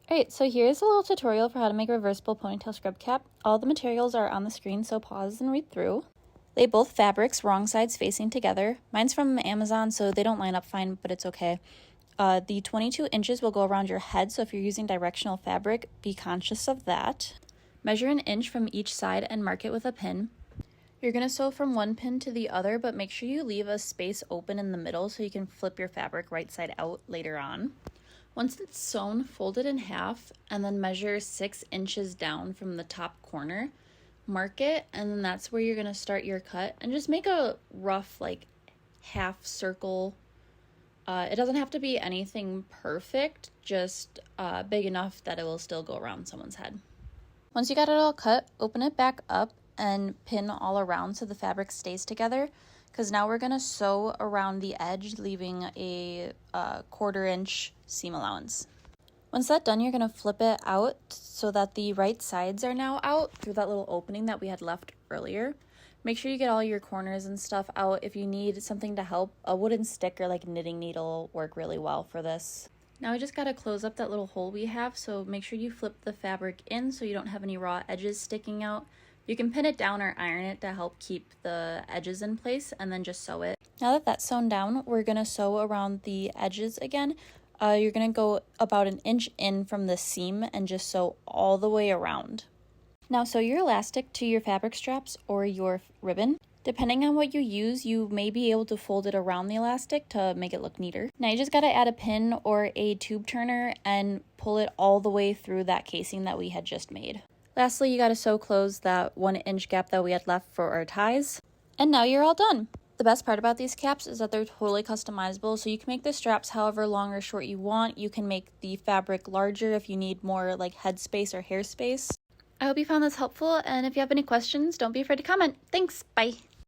Alright, so here's a little tutorial for how to make a reversible ponytail scrub cap. All the materials are on the screen, so pause and read through. Lay both fabrics wrong sides facing together. Mine's from Amazon, so they don't line up fine, but it's okay. The 22 inches will go around your head, so if you're using directional fabric, be conscious of that. Measure an inch from each side and mark it with a pin. You're going to sew from one pin to the other, but make sure you leave a space open in the middle so you can flip your fabric right side out later on. Once it's sewn, fold it in half and then measure 6 inches down from the top corner. Mark it, and then that's where you're going to start your cut, and just make a rough half circle. It doesn't have to be anything perfect, just big enough that it will still go around someone's head. Once you got it all cut, open it back up and pin all around so the fabric stays together, because now we're going to sew around the edge, leaving a 1/4 inch seam allowance. Once that's done, you're going to flip it out so that the right sides are now out through that little opening that we had left earlier. Make sure you get all your corners and stuff out. If you need something to help, a wooden stick or knitting needle will work really well for this. Now we just got to close up that little hole we have, so make sure you flip the fabric in so you don't have any raw edges sticking out. You can pin it down or iron it to help keep the edges in place, and then just sew it. Now that that's sewn down, we're going to sew around the edges again. You're going to go about 1 inch in from the seam and just sew all the way around. Now sew your elastic to your fabric straps or your ribbon. Depending on what you use, you may be able to fold it around the elastic to make it look neater. Now you just got to add a pin or a tube turner and pull it all the way through that casing that we had just made. Lastly, you got to sew close that 1 inch gap that we had left for our ties. And now you're all done. The best part about these caps is that they're totally customizable, so you can make the straps however long or short you want. You can make the fabric larger if you need more head space or hair space. I hope you found this helpful, and if you have any questions, don't be afraid to comment. Thanks, bye!